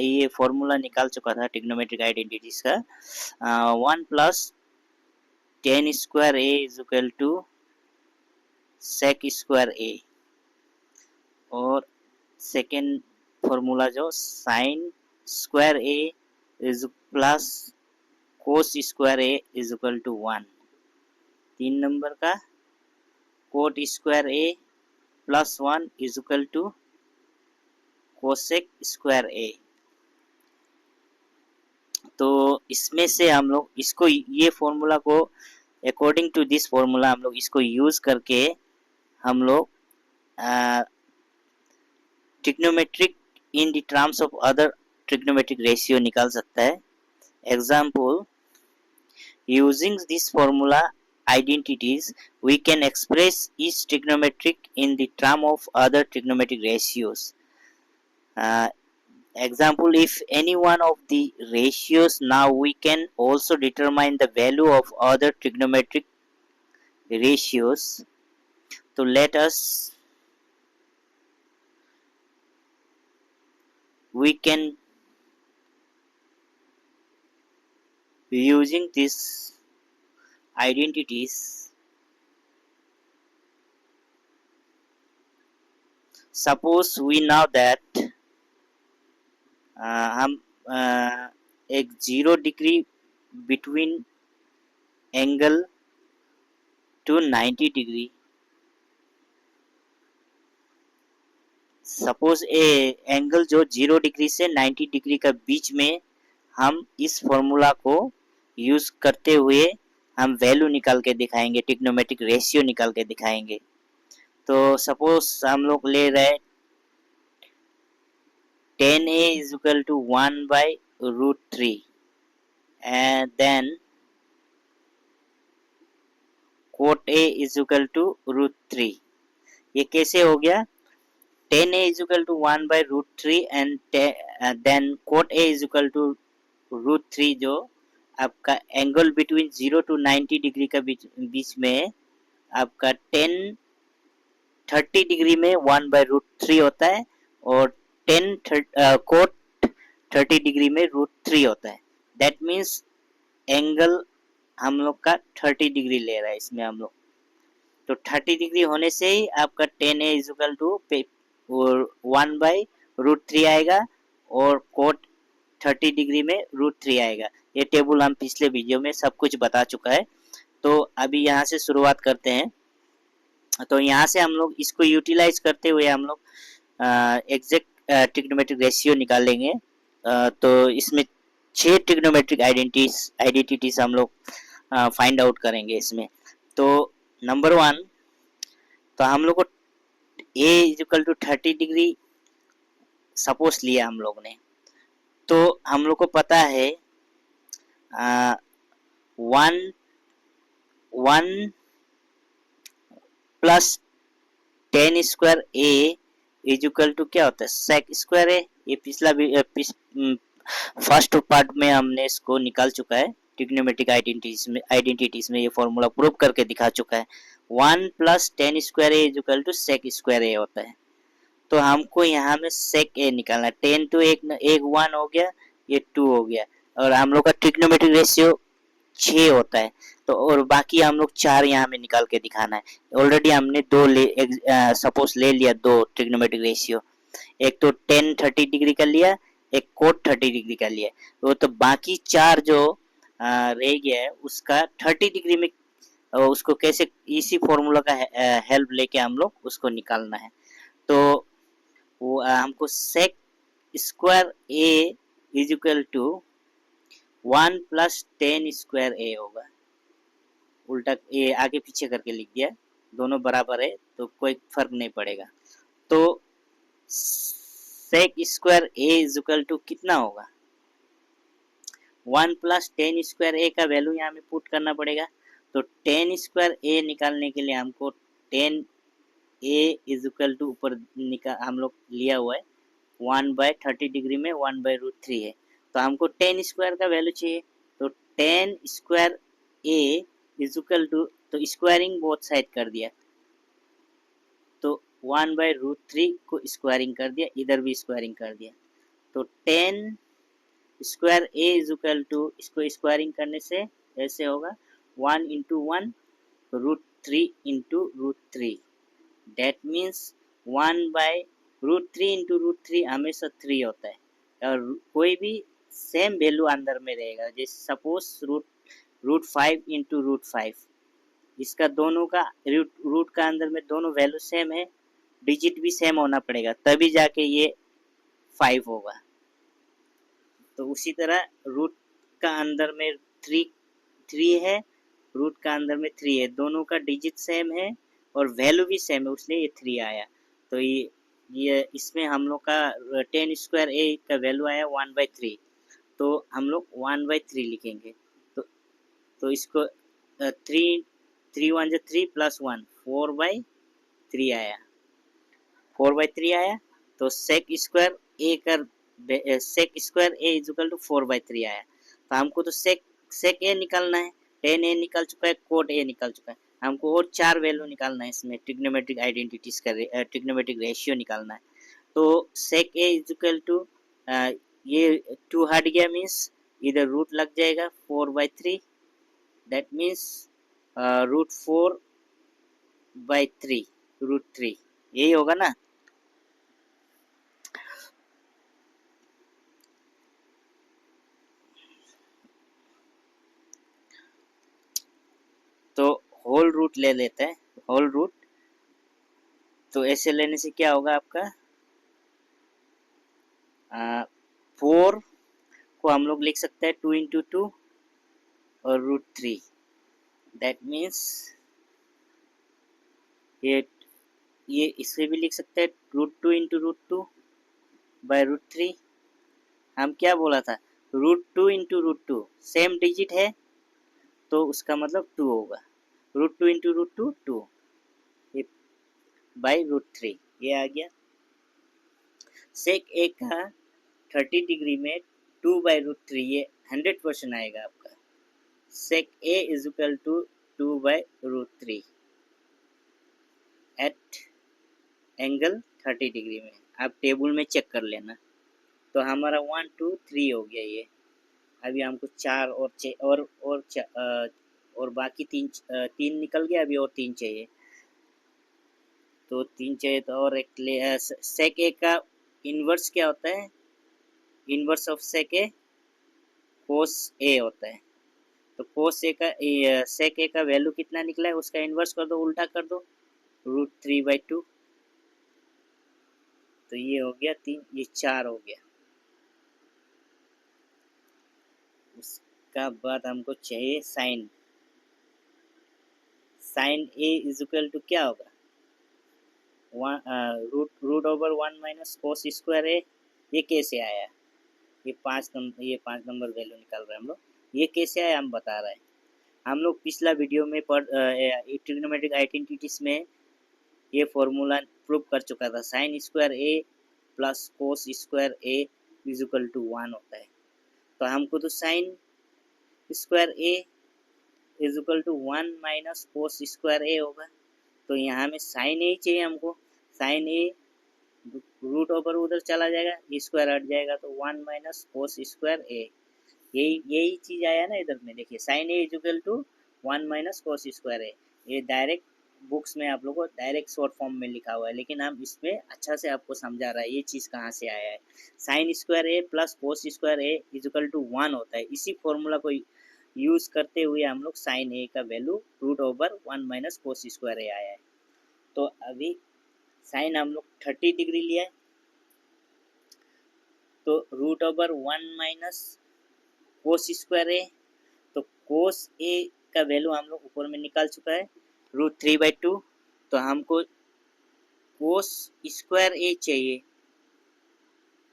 ये फॉर्मूला निकाल चुका था ट्रिग्नोमेट्रिक आइडेंटिटीज का। 1 plus tan square A is equal to sec square A, और सेकेंड फॉर्मूला जो sine square A is plus cos square A is equal to 1। 3 number का cot square A plus 1 is equal to cosec square A. तो इसमें से हम लोग इसको ये फॉर्मूला को अकॉर्डिंग टू दिस फॉर्मूला हम लोग इसको यूज करके हम लोग trigonometric in the terms of other trigonometric ratio निकाल सकता है। Example, using this formula identities we can express each trigonometric in the term of other trigonometric ratios. Example, if any one of the ratios, now we can also determine the value of other trigonometric ratios. So let us we can using this identities suppose we know that हम एक 0 degree between angle to 90 degree, suppose a angle जो 0 degree से 90 degree का बीच में हम इस formula को use करते हुए हम वैल्यू निकाल के दिखाएंगे, ट्रिग्नोमेट्रिक रेशियो निकाल के दिखाएंगे। तो सपोज हम लोग ले रहे 10a is equal to 1 by root 3 and then cot a is equal to root 3। ये कैसे हो गया? 10a is equal to 1 by root 3 and then cot a is equal to root 3, जो आपका एंगल बिटवीन 0 to 90 डिग्री का बीच में आपका 30 degree में 1 by root 3 होता है और कोट 30 डिग्री में रूट 3 होता है। दैट मीन्स एंगल हम लोग का 30 डिग्री ले रहा है इसमें हम लोग। तो 30 डिग्री होने से ही आपका 10a is equal to 1 by root 3 आएगा और कोट 30 डिग्री में रूट 3 आएगा। ये टेबल हम पिछले वीडियो में सब कुछ बता चुका है। तो अभी यहाँ से शुरुआत करते हैं। तो यहाँ से हम लोग इसको यूटिलाइज करते हुए हम लोग एग्जैक्ट ट्रिग्नोमेट्रिक रेशियो निकालेंगे। तो इसमें 6 ट्रिग्नोमेट्रिक आइडेंटिटीज हम लोग फाइंड आउट करेंगे इसमें। तो नंबर 1, तो हम लोग को a is equal to 30 degree suppose लिया हम लोग ने। तो हम लोग को पता है 1 plus 10 square a is equal to क्या होता है? सेक स्क्वायर है। ये पिछला फर्स्ट पार्ट में हमने इसको निकाल चुका है, ट्रिग्नोमेट्रिक आइडेंटिटीज में ये फॉर्मूला प्रूव करके दिखा चुका है। 1 plus 10 square A is equal to sec square A होता है। तो हमको यहाँ में सेक ए निकालना है। 10 तो एक 1 हो गया, ये 2 हो गया, और हम लोग का ट्रिग्नोमेट्रिक रेशियो 6 होता है। तो और बाकी हम लोग 4 यहाँ में निकाल के दिखाना है। ऑलरेडी हमने सपोज ले लिया 2 ट्रिग्नोमेट्रिक रेशियो, एक तो 10 30 डिग्री का लिया, एक कोट 30 डिग्री का लिया। वो तो बाकी 4 जो रह गया है उसका 30 डिग्री में उसको कैसे इसी फॉर्मूला का हेल्प लेके हम लोग उसको निकालना है। तो वो हमको sec square A is equal to 1 plus 10 square A होगा। उल्टा ए आगे पीछे करके लिख दिया, दोनों बराबर है तो कोई फर्क नहीं पड़ेगा। तो sec square A is equal to कितना होगा? 1 प्लस 10 स्क्वायर ए का वैल्यू यहाँ में पुट करना पड़ेगा। तो 10 स्क्वायर ए निकालने के लिए हमको 10 ए इज इक्वल टू ऊपर हम लोग लिया हुआ है 1 बाय 30 डिग्री में 1 बाय रूट 3 है। तो हमको 10 स्क्वायर का वैल्यू चाहिए। तो 10 square A is equal to, तो स्क्वायरिंग बोथ साइड कर दिया, तो 1 बाय रूट 3 को स्क्वायरिंग कर दिया, इधर भी स्क्वायरिंग कर दिया। तो 10 square A is equal to, इसको स्क्वायरिंग करने से ऐसे होगा 1 into 1 √3 into √3, that means 1/√3 into √3 हमेशा 3 होता है, और कोई भी सेम वैल्यू अंदर में रहेगा, जैसे सपोज √5 इंटू √5, इसका दोनों का रूट का अंदर में दोनों वैल्यू सेम है, डिजिट भी सेम होना पड़ेगा तभी जाके ये 5 होगा। तो उसी तरह रूट का अंदर में 3 है, रूट का अंदर में 3 है, दोनों का डिजिट सेम है और वैल्यू भी सेम है, उसलिए ये 3 आया। तो ये इसमें हम लोग का 10 स्क्वायर ए का वैल्यू आया 1/3, तो हम लोग 1/3 लिखेंगे। तो इसको 3 1 जो 3 प्लस 1 4/3 आया, 4/3 आया। तो सेक स्क्वायर ए कर sec square A is equal to 4/3 आया। तो हमको तो सेक ए निकालना है, टेन ए निकल चुका है, कोट ए निकल चुका है, हमको और 4 वैल्यू निकालना है, इसमें ट्रिग्नोमेट्रिक आइडेंटिटीज का ट्रिग्नोमेट्रिक रेशियो निकालना है। तो सेक ए इज इक्वल टू ये 2 हट गया, मीन्स इधर रूट लग जाएगा 4/3, दैट मीन्स √4/3 √3, यही होगा ना। तो होल रूट ले लेते हैं, होल रूट। तो ऐसे लेने से क्या होगा आपका 4 को हम लोग लिख सकते हैं 2 इंटू 2 और √3, दैट मीन्स ये इसे भी लिख सकते हैं √2 इंटू √2 बाय √3। हम क्या बोला था, √2 इंटू √2 सेम डिजिट है तो उसका मतलब 2 होगा, √2 इंटू √2 2 बाई √3, ये आ गया। सेक ए का 30 डिग्री में 2/√3, ये 100% आएगा आपका। Sec A is equal to 2/√3 at angle 30 degree में, आप टेबल में चेक कर लेना। तो हमारा 1 2 3 हो गया ये, अभी हमको 4 और 6 और बाकी 3 निकल गया, अभी और 3 चाहिए। तो 3 चाहिए तो और एक सेक ए का इन्वर्स क्या होता है, इन्वर्स ऑफ सेक ए कोस ए होता है। तो कोस ए का सेक ए का वैल्यू कितना निकला है, उसका इन्वर्स कर दो, उल्टा कर दो, √3/2। तो ये हो गया 3, ये 4 हो गया। उसका बाद हमको चाहिए sine, sine A is equal to क्या होगा, √1 माइनस कोस स्क्वायर ए। ये कैसे आया, ये 5 नंबर वैल्यू निकाल रहे हैं हम लोग, ये कैसे आया हम बता रहे हैं। हम लोग पिछला वीडियो में ट्रिग्नोमेट्रिक आइडेंटिटीज में ये फॉर्मूला प्रूव कर चुका था, sine square A plus cos square A is equal to 1 होता है। तो हमको तो sine square A is equal to 1 minus cos square A होगा। तो यहाँ में साइन ए ही चाहिए हमको, साइन ए रूट ओवर उधर चला जाएगा, स्क्वायर हट जाएगा, तो 1 माइनस कोस स्क्वायर ए, यही चीज आया ना इधर में। देखिए sine A is equal to 1 minus cos square A, ये डायरेक्ट बुक्स में आप लोगों को डायरेक्ट शॉर्ट फॉर्म में लिखा हुआ है, लेकिन हम इसमें अच्छा से आपको समझा रहा है ये चीज़ कहाँ से आया है। Sine square A plus cos square A is equal to 1 होता है, इसी फॉर्मूला को यूज करते हुए हम लोग साइन ए का वैल्यू √1 माइनस कोस स्क्वायर ए आया है। तो अभी साइन हम लोग 30 डिग्री लिया है, तो √1 माइनस कोस स्क्वायर ए, तो कोस ए का वैल्यू हम लोग ऊपर में निकाल चुका है √3/2। तो हमको कोस स्क्वायर ए चाहिए,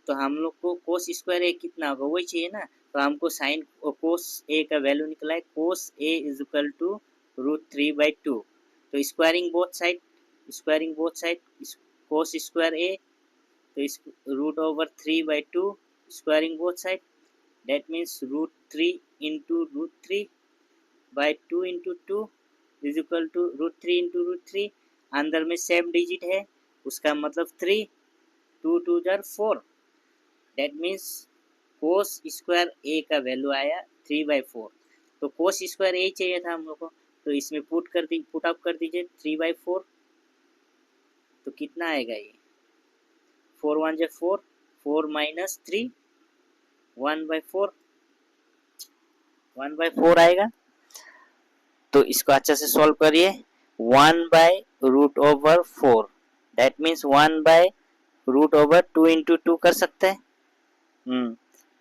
तो हम लोग को कोस स्क्वायर ए कितना होगा वही चाहिए ना। तो हमको साइन कोस ए का वैल्यू निकला है, cos A is equal to √3/2। तो squaring both side cos square A, तो इस √3/2 squaring both side, that means √3 into √3/2 into 2 is equal to √3 into √3, अंदर में सेम डिजिट है उसका मतलब 3, 2 2 जार 4, that means cos square A का वैल्यू आया 3/4। तो कोस स्क्वायर ए चाहिए था हम लोग को, तो इसमें पुट अप कर दीजिए 3/4। तो कितना आएगा ये, 4 1 जा 4, 4 माइनस 3, 1/4, 1/4 आएगा। तो इसको अच्छा से सॉल्व करिए। 1/√4, दैट मीन्स 1/√2 इंटू 2 कर सकते हैं।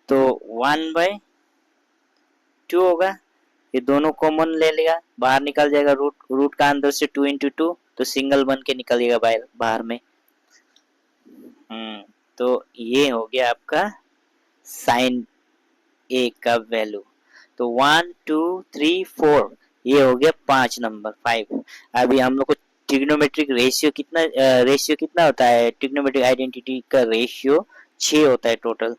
तो 1/2 होगा। ये दोनों कॉमन ले लेगा, बाहर निकल जाएगा। रूट का अंदर से 2 इंटू 2, तो सिंगल बन के निकलेगा बाहर में। तो ये हो गया आपका साइन ए का वैल्यू। तो 1 2 3 4, ये हो गया 5 नंबर 5। अभी हम लोग को ट्रिग्नोमेट्रिक रेशियो कितना होता है, ट्रिग्नोमेट्रिक आइडेंटिटी का रेशियो 6 होता है टोटल।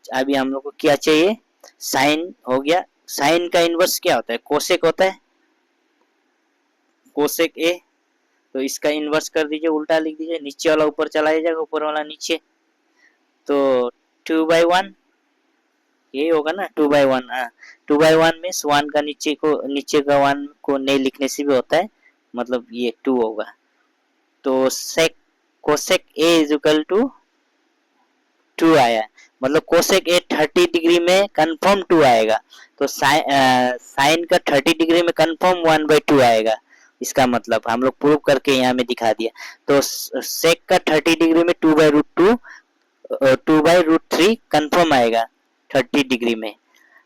अभी हम लोग को क्या चाहिए, साइन हो गया। साइन का इनवर्स क्या होता है, कोसेक होता है, कोसेक ए। तो इसका इनवर्स कर दीजिए, उल्टा लिख दीजिए, नीचे वाला ऊपर चला जाएगा, ऊपर वाला नीचे। तो 2/1 यही होगा ना, 2/1। 2/1 मीन्स 1 का नीचे का 1 को नहीं लिखने से भी होता है, मतलब ये 2 होगा। तो sec cosec a is equal to 2 आया, मतलब कोसेक ए 30 डिग्री में कंफर्म 2 आएगा। तो साइन का 30 डिग्री में कंफर्म 1/2 आएगा। इसका मतलब हम लोग प्रूव करके यहाँ में दिखा दिया। तो सेक का 30 डिग्री में 2/√2, 2/√3 कंफर्म आएगा 30 डिग्री में।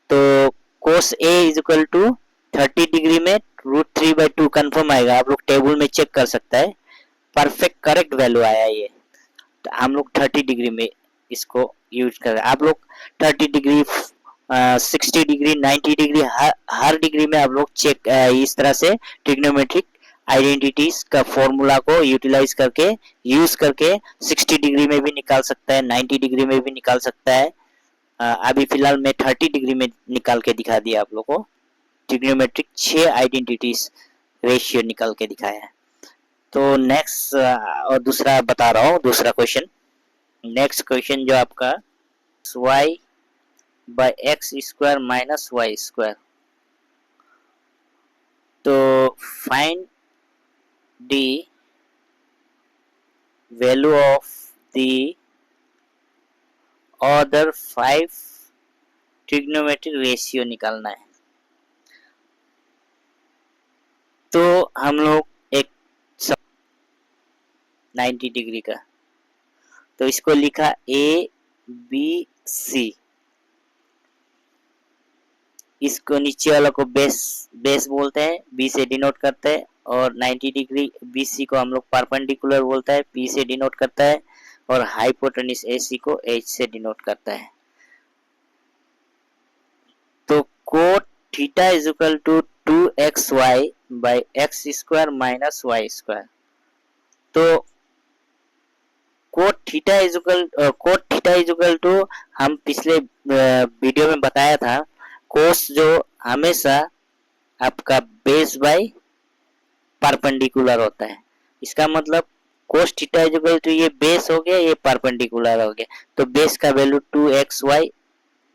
तो कोस A is equal to 30 degree में √3/2 कंफर्म आएगा। आप लोग टेबल में चेक कर सकता है, परफेक्ट करेक्ट वैल्यू आया ये। तो हम लोग 30 डिग्री में इसको यूज कर रहे हैं। आप लोग 30 डिग्री 60 डिग्री 90 डिग्री हर डिग्री में आप लोग चेक इस तरह से ट्रिग्नोमेट्रिक आइडेंटिटीज का फॉर्मूला को यूटिलाइज करके यूज करके 60 डिग्री में भी निकाल सकता है, 90 डिग्री में भी निकाल सकता है। अभी फिलहाल मैं 30 डिग्री में निकाल के दिखा दिया आप लोग को। ट्रिग्नोमेट्रिक 6 आइडेंटिटीज रेशियो निकाल के दिखाया है। तो नेक्स्ट और दूसरा बता रहा हूँ, दूसरा क्वेश्चन। नेक्स्ट क्वेश्चन जो आपका y/x² माइनस y²। तो find the value of the other 5 trigonometric ratio निकालना है। तो हम लोग एक 90 डिग्री का, तो इसको लिखा ABC, इसको नीचे वाला को बेस बोलते हैं, बी से डिनोट करते हैं। और 90 डिग्री BC को हम लोग परपेंडिकुलर बोलता है, P से डिनोट करता है। और हाइपोटेन्यूज AC को H से डिनोट करता है। तो cot theta is equal to 2xy/x² minus y²। तो cot theta is equal to, हम पिछले वीडियो में बताया था, कोस जो हमेशा आपका बेस बाय परपेंडिकुलर होता है। इसका मतलब cos theta is equal to, ये बेस हो गया, ये परपेंडिकुलर हो गया। तो बेस का value 2xy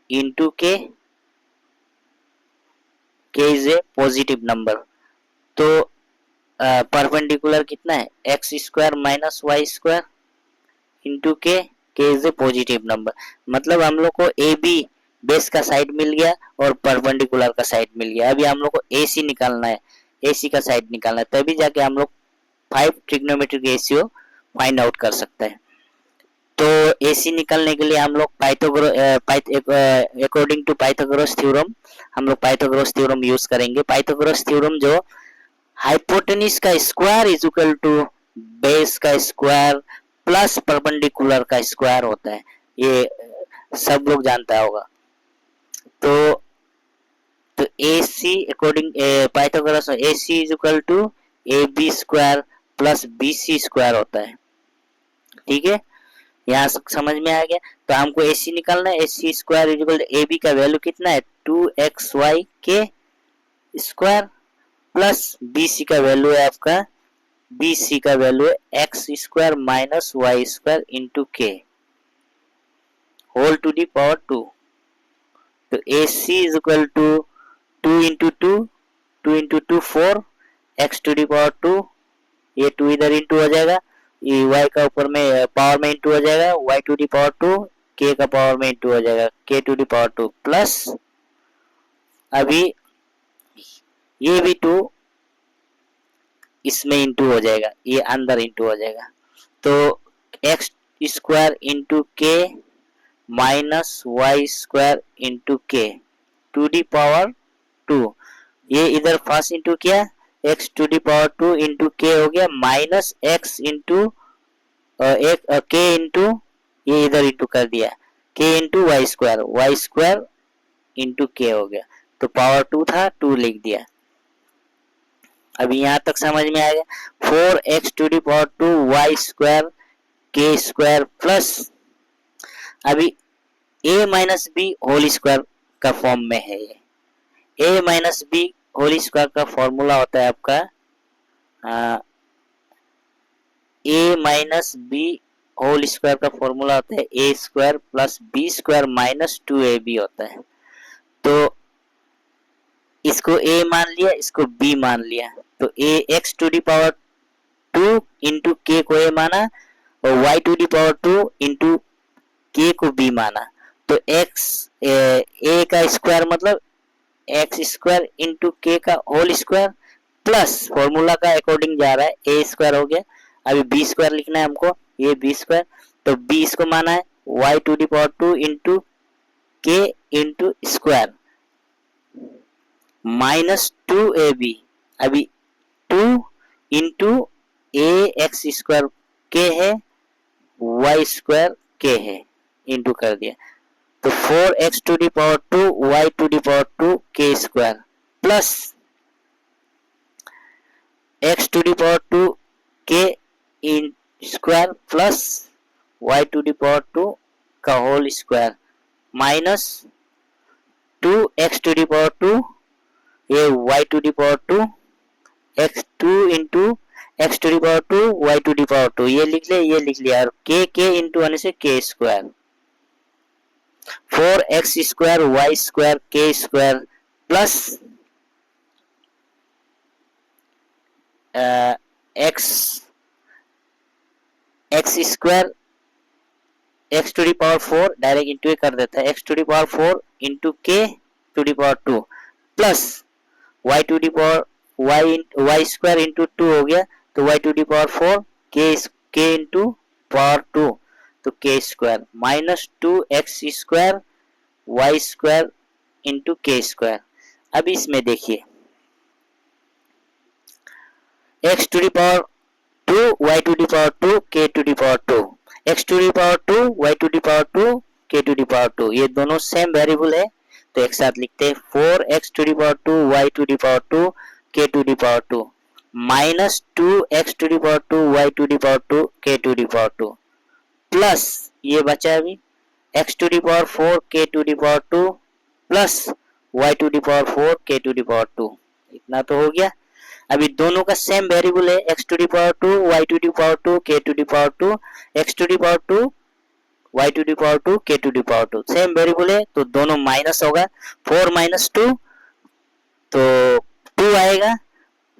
into k is a positive number. तो परपेंडिकुलर कितना है, x² minus y² into k is a positive number. मतलब हम लोग को ए बी बेस का साइड मिल गया और परपेंडिकुलर का साइड मिल गया। अभी हम लोग को AC निकालना है, AC का साइड निकालना है, तभी जाके हम लोग 5 ट्रिग्नोमेट्रिक रेशियो फाइंड आउट कर सकते हैं। तो AC निकालने के लिए हम लोग अकॉर्डिंग टू पाइथागोरस थ्योरम हम लोग पाइथागोरस थ्योरम यूज करेंगे। पाइथागोरस थ्योरम जो हाइपोटेन्यूज का square is equal to base का स्क्वायर प्लस परपेंडिकुलर का स्क्वायर होता है, ये सब लोग जानता होगा। तो AC according Pythagoras AC is equal to AB² plus BC² होता है। ठीक है, यहाँ समझ में आ गया। तो हमको AC निकालना है, AC² is equal to AB का वैल्यू कितना है, 2xy k square plus BC का वैल्यू है आपका, BC का वैल्यू है x² minus y² into k. Whole to the power 2। तो AC is equal to 2 into 2, 2 into 2 4, x to the power 2, ये 2 इधर इंटू हो जाएगा, ये y का ऊपर में पावर में इंटू हो जाएगा, y to the power 2, k का पावर में इंटू हो जाएगा, k to the power 2 plus अभी ये भी 2 इसमें इंटू हो जाएगा, ये अंदर इंटू हो जाएगा। तो x square into k minus Y square into के टू दी पावर 2, ये इधर फर्स्ट इंटू किया, x to the power 2 into k हो गया, माइनस एक्स इंटू एक के इंटू ये इधर इंटू कर दिया, के into Y square into k हो गया। तो पावर 2 था, 2 लिख दिया। अभी यहाँ तक समझ में आ गया। 4x to the power 2 y square के स्क्वायर प्लस अभी a minus b whole square का फॉर्म में है ये। a minus b whole square का फॉर्मूला होता है आपका a minus b whole square का फॉर्मूला होता है a square plus b square minus 2ab होता है। तो इसको a मान लिया, इसको b मान लिया, तो a x to the power 2 into k को a माना और y to the power 2 into k को b माना। तो x a का स्क्वायर मतलब एक्स स्क्वायर इंटू के का होल स्क्वायर प्लस फॉर्मूला का अकॉर्डिंग जा रहा है ए स्क्वायर हो गया। अभी बी स्क्वायर लिखना है हमको, ये बी स्क्वायर, तो बी इसको माना है y to the power 2 into k into square minus 2ab। अभी 2 इंटू ए एक्स स्क्वायर के है, वाई स्क्वायर के है, इंटू कर दिया। तो 4x to the power 2 y to the power 2 k square plus x to the power 2 k in square plus y to the power 2 का whole square minus 2x to the power 2 ये y to the power 2 x 2 into x to the power 2 y to the power 2 ये लिख लिया, ये लिख लिया, और k into आने से k square 4x square Y square के square plus X square X to the power 4 direct into कर देता है, x to the power 4 into के to the power 2 plus Y to the power Y square into 2 हो गया, तो Y to the power 4 के into power 2 तो k square minus 2x square Y square into k square. अब इसमें देखिए x to the power 2 y to the power 2 k to the power 2, x to the power 2 y to the power 2 k to the power 2, ये दोनों same variable है तो एक साथ लिखते हैं 4x to the power 2 y to the power 2 k to the power 2 minus 2x to the power 2 y to the power 2 k to the power 2 plus ये बचा अभी x to the power 4 k to the power 2 plus y to the power 4 k to the power 2, इतना तो हो गया। अभी दोनों का सेम वेरिएबल है x to the power 2 y to the power 2 k to the power 2, x to the power 2 y to the power 2 k to the power 2 same variable है तो दोनों माइनस होगा, 4 माइनस 2 तो 2 आएगा,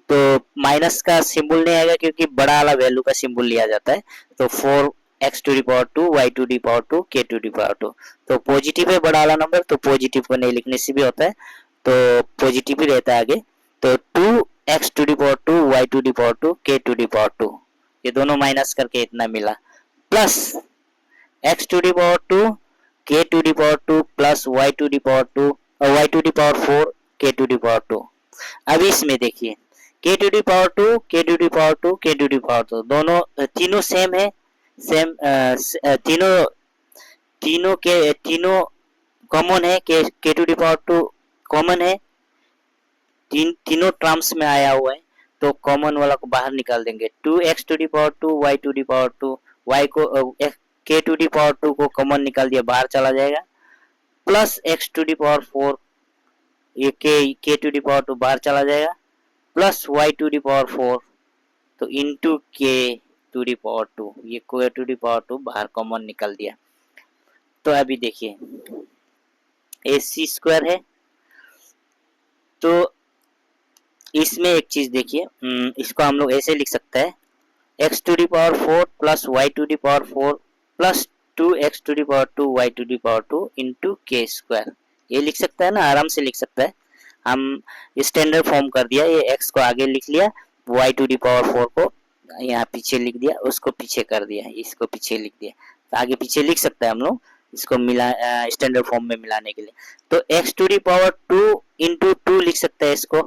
तो माइनस का symbol नहीं आएगा क्योंकि बड़ा वाला वैल्यू का सिंबल लिया जाता है। तो 4x to the power 2 y to the power 2 k to the power 2, तो पॉजिटिव है बड़ा वाला नंबर तो पॉजिटिव को नहीं लिखने से भी होता है तो पॉजिटिव ही रहता है आगे। तो 2x to the power 2 y to the power 2 k to the power 2, ये दोनों माइनस करके इतना मिला, plus x to the power 2 k to the power 2 plus y to the power 2 और y to the power 4 k to the power 2। अब इसमें देखिए k to the power 2 k to the power 2 k to the power 2 दोनों तीनों same है, same तीनों common है, k to the power 2 common है, तीनों टर्म्स में आया हुआ है तो कॉमन वाला को बाहर निकाल देंगे। 2x to the power 2 y to the power 2 y को k टू दी पावर 2 को कॉमन निकाल दिया बाहर चला जाएगा, plus x to the power 4 ये k टू दी पावर 2 बाहर चला जाएगा, plus y to the power 4 तो into k to the power 2 ये k टू दी पावर 2 बाहर कॉमन निकल दिया। तो अभी देखिए AC स्क्वायर है, तो इसमें एक चीज देखिए, इसको हम लोग ऐसे लिख सकते हैं x to the power 4 plus Y to the power 4 plus 2x to the power 2 y to the power 2 into k square. ये लिख सकता है ना, आराम से लिख सकता है। हम स्टैंडर्ड फॉर्म कर दिया, ये x को आगे लिख लिया, y टू दी पावर 4 को यहाँ पीछे लिख दिया, उसको पीछे कर दिया, इसको पीछे लिख दिया, तो आगे पीछे लिख सकता है हम लोग इसको मिला स्टैंडर्ड फॉर्म में मिलाने के लिए। तो x to the power 2 into 2 लिख सकते हैं इसको,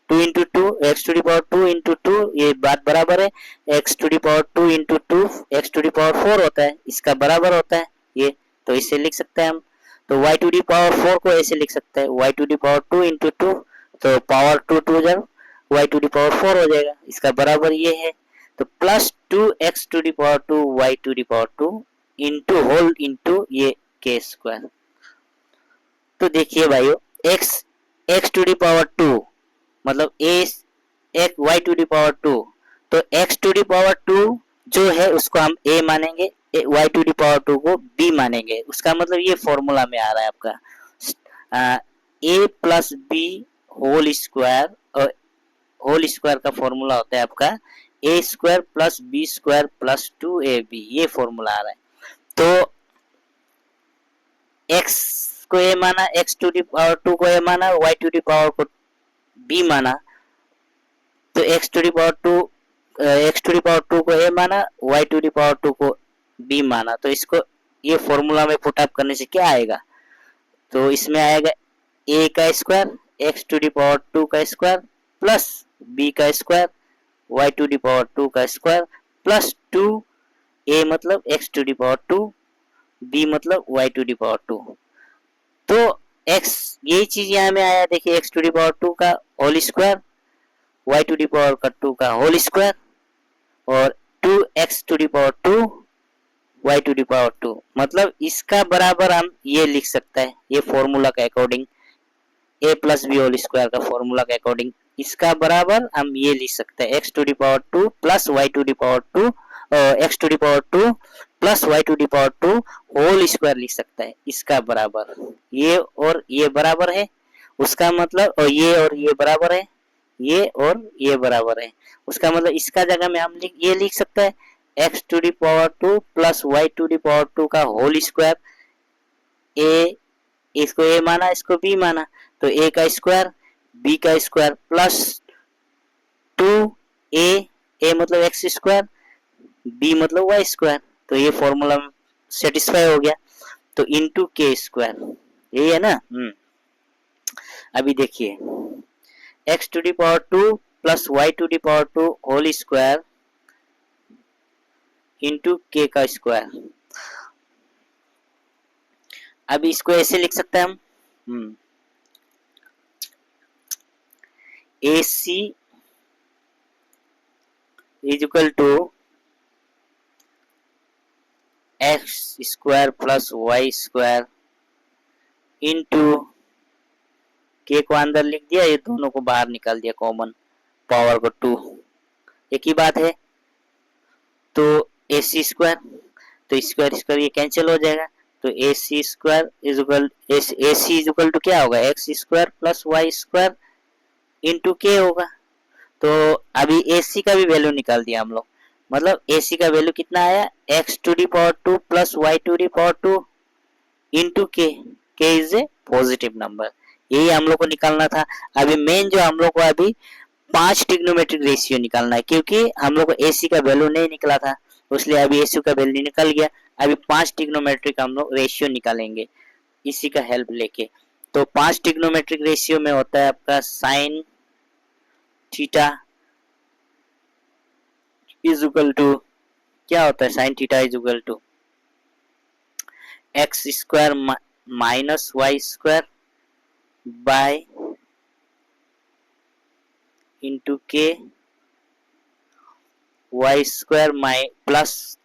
2 into 2 x to the power 2 into 2, ये बात बराबर है। X to the power 2 into 2 x to the power 4 होता है, इसका बराबर होता है ये, तो इसे लिख सकते हैं हम। तो y टू दी पावर 4 को ऐसे लिख सकते हैं y to the power 2 into 2, तो पावर 2 2 जब y टू दी पावर 4 हो जाएगा, इसका बराबर ये है। तो plus 2x to the power 2 y to the power 2 into whole into ये के स्क्वायर। तो देखिए भाइयों x टू दी पावर 2 मतलब एक y टू दी पावर 2, तो x टू दी पावर 2 जो है उसको हम a मानेंगे, y टू दी पावर 2 को b मानेंगे। उसका मतलब ये फॉर्मूला में आ रहा है आपका a plus b whole square, और होल स्क्वायर का फॉर्मूला होता है आपका a square plus b square plus 2ab, ये फॉर्मूला आ रहा है। तो x को a माना, x टू दी पावर 2 को a माना, y टू दी पावर को b माना, तो x टू दी पावर 2 को a माना, y टू दी पावर 2 को b माना। तो इसको ये फॉर्मूला में पुट अप करने से क्या आएगा, तो इसमें आएगा a का square x to the power 2 का स्क्वायर प्लस b का square y to the power 2 का स्क्वायर प्लस 2a मतलब x to the power 2, b मतलब y टू दी पावर 2। तो x यही चीज यहाँ में आया, देखिए x टू दी पावर 2 का whole square, y to the power का 2 का होल स्क्वायर और 2x to the power 2 y to the power 2, मतलब इसका बराबर हम ये लिख सकते हैं, ये फॉर्मूला के according a plus b whole square का फॉर्मूला के अकॉर्डिंग इसका बराबर हम ये लिख सकते हैं x to the power 2 plus y to the power 2, x to the power 2 plus y to the power 2 whole square लिख सकता है, इसका बराबर ये और ये बराबर है, उसका मतलब और ये बराबर है, ये और ये बराबर है, उसका मतलब इसका जगह में हम ये लिख सकते हैं x to the power 2 plus y to the power 2 का होल स्क्वायर, a इसको a माना, इसको b माना, तो a का स्क्वायर b का स्क्वायर प्लस 2a मतलब x स्क्वायर, b मतलब y स्क्वायर, तो ये फॉर्मूला सेटिस्फाई हो गया। तो इनटू के स्क्वायर, यही है ना। अभी देखिए x to the power 2 plus y to the power 2 whole square into k का स्क्वायर। अब इसको ऐसे लिख सकते हैं हम AC is equal to x square plus Y square into k को अंदर लिख दिया, ये दोनों को बाहर निकाल दिया कॉमन, पावर को 2, एक ही बात है। तो AC स्क्वायर, तो स्क्वायर स्क्वायर ये कैंसिल हो जाएगा, तो AC square is equal to क्या होगा, x square plus Y square into k होगा। तो अभी AC का भी वैल्यू निकाल दिया हम लोग, मतलब AC का वैल्यू कितना आया, x to the power 2 plus y to the power 2 into k is a positive number, यही हम लोग को निकालना था। अभी मेन जो हम लोग को अभी 5 ट्रिग्नोमेट्रिक रेशियो निकालना है, क्योंकि हम लोग को AC का वैल्यू नहीं निकला था, इसलिए अभी AC का वैल्यू निकल गया। अभी 5 ट्रिग्नोमेट्रिक हम लोग रेशियो निकालेंगे इसी का हेल्प लेके। तो 5 ट्रिग्नोमेट्रिक रेशियो में होता है आपका sine theta is equal to, क्या होता है sine theta is equal to x square minus Y square by into K Y square plus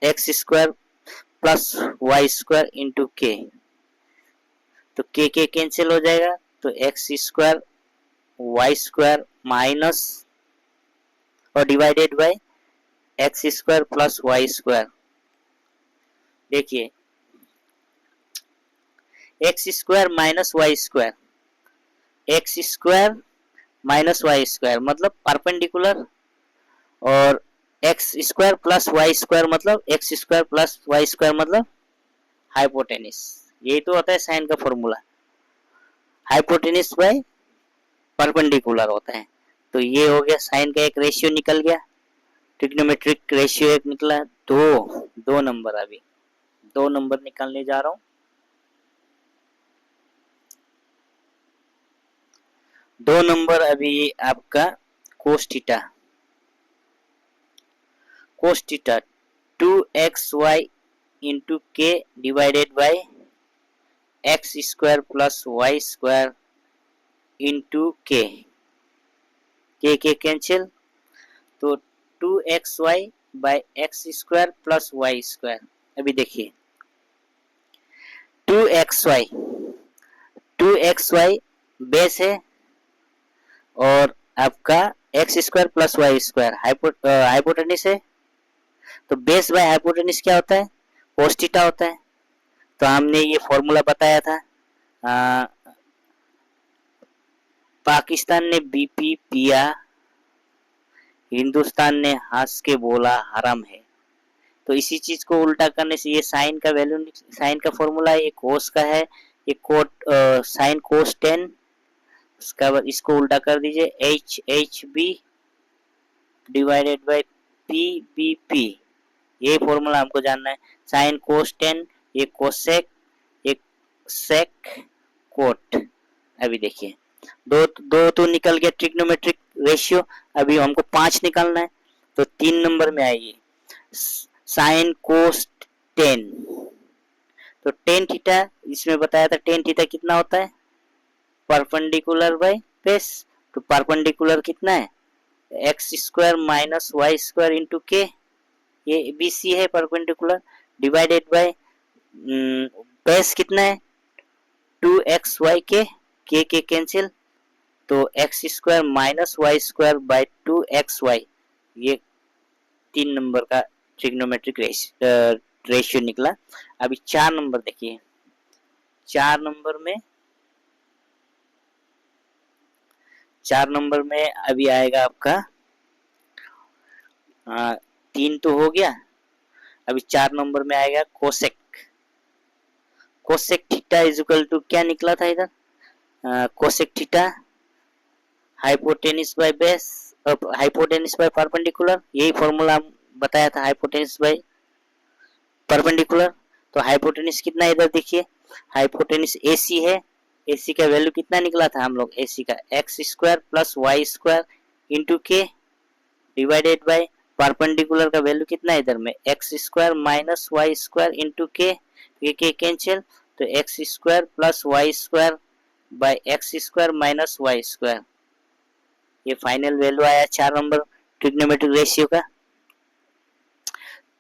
X square plus Y square into के, तो के कैंसिल हो जाएगा, तो x square Y square minus और divided by x square plus Y square. देखिए X square minus Y square, X square minus Y square मतलब perpendicular, और X square plus Y square मतलब x square plus Y square मतलब hypotenuse. यही तो होता है साइन का फॉर्मूला, हाइपोटेनिस बाय परपेंडिकुलर होता है। तो ये हो गया साइन का एक रेशियो निकल गया, ट्रिग्नोमेट्रिक रेशियो एक निकला। दो नंबर, अभी 2 नंबर निकालने जा रहा हूँ। 2 नंबर अभी आपका cos theta, cos theta 2xy into के divided by x square plus Y square into K cancel, तो 2xy by x square plus Y square. अभी देखिए 2xy, 2xy बेस है और आपका X square plus Y square hypotenuse है। तो base bye hypotenuse क्या होता है? कोस थीटा होता है। तो हमने ये फॉर्मूला बताया था, पाकिस्तान ने बीपी पिया, हिंदुस्तान ने हंस के बोला हराम है। तो इसी चीज को उल्टा करने से ये साइन का वैल्यू, साइन का फॉर्मूला ये कोस का है, ये कोट साइन कोस 10, उसका बाद इसको उल्टा कर दीजिए, H H B divided by P B P. ये फॉर्मूला हमको जानना है, साइन कोस 10, ये कोसेक, ये सेक कोट। अभी देखिए दो दो तो निकल गया ट्रिग्नोमेट्रिक रेशियो, अभी हमको 5 निकालना है। तो 3 नंबर में आइए साइन कोस 10, तो टेन थीटा इसमें बताया था, टेन थीटा कितना होता है? Perpendicular by base. तो परपेंडिकुलर कितना है? X square minus Y square into k, ये बी सी है परपेंडिकुलर, डिवाइडेड बाय बेस कितना है? 2xy के कैंसिल, तो x square minus Y square by 2xy। ये 3 नंबर का ट्रिग्नोमेट्रिक रेशियो निकला। अभी 4 नंबर देखिए, 4 नंबर में अभी आएगा आपका 3 तो हो गया, अभी 4 नंबर में आएगा cosec. Cosec theta is equal to क्या निकला था इधर? Cosec theta hypotenuse by base, hypotenuse by perpendicular, यही फॉर्मूला बताया था, हाइपोटेनिस बाय परपेंडिकुलर। तो हाइपोटेनिस कितना इधर देखिए, हाइपोटेनिस AC है, AC का वैल्यू कितना निकला था हम लोग? AC का x square plus Y square into के डिवाइडेड बाय परपेंडिकुलर का वैल्यू कितना है इधर में? X square minus Y square into K cancel, तो x square plus Y square by x square minus Y square. ये फाइनल वैल्यू आया 4 number trigonometric ratio का।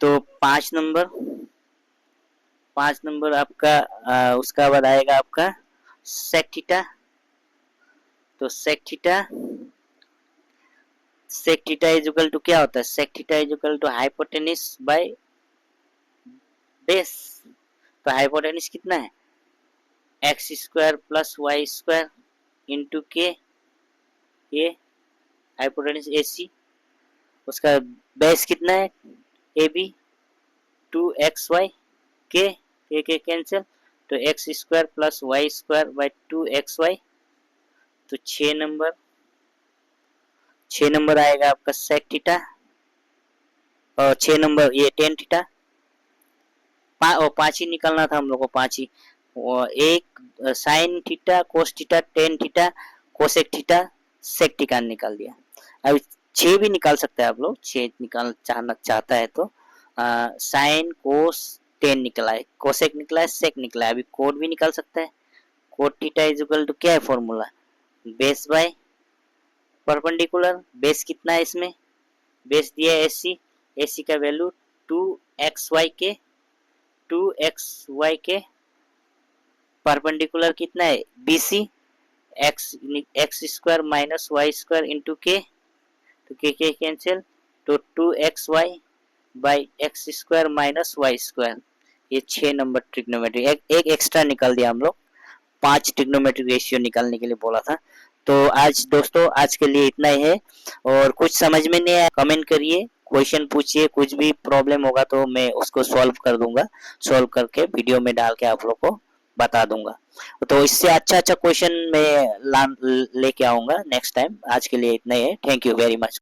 तो 5 नंबर आपका उसका बाद आएगा आपका सेक थीटा। तो sec theta is equal to क्या होता है? Sec theta is equal to hypotenuse by base. तो हाइपोटेनिस कितना है? X square plus Y square into k, ये हाइपोटेनिस AC, उसका बेस कितना है? AB 2xy के कैंसिल, तो x square plus Y square by 2xy। तो 6 नंबर आएगा आपका सेक थीटा, और 6 नंबर ये टेन थीटा। 5 ही निकलना था हम लोग को, 5 ही। एक sine theta, cos theta, tan theta, cosec theta, sec theta निकाल दिया। अभी 6 भी निकाल सकते हैं आप लोग, 6 निकाल चाहता है तो साइन कोस 10 निकला है, कोसेक निकला है, सेक निकला है। अभी कोड भी निकाल सकता है। Cot theta is equal to क्या है formula? Base by perpendicular. Base कितना है इसमें? बेस दिया है AC का वैल्यू 2xy के परपेंडिकुलर कितना है? BC x square minus Y square into के, तो के कैंसिल, तो 2xy by x square minus Y square. ये 6 नंबर ट्रिग्नोमेट्री, एक एक्स्ट्रा निकल दिया हम लोग। 5 ट्रिग्नोमेट्रिक रेशियो निकालने के लिए बोला था। तो आज दोस्तों आज के लिए इतना ही है, और कुछ समझ में नहीं आया कमेंट करिए, क्वेश्चन पूछिए, कुछ भी प्रॉब्लम होगा तो मैं उसको सॉल्व कर दूंगा, सॉल्व करके वीडियो में डाल के आप लोग को बता दूंगा। तो इससे अच्छा क्वेश्चन मैं लेके आऊंगा नेक्स्ट टाइम। आज के लिए इतना ही है, थैंक यू वेरी मच।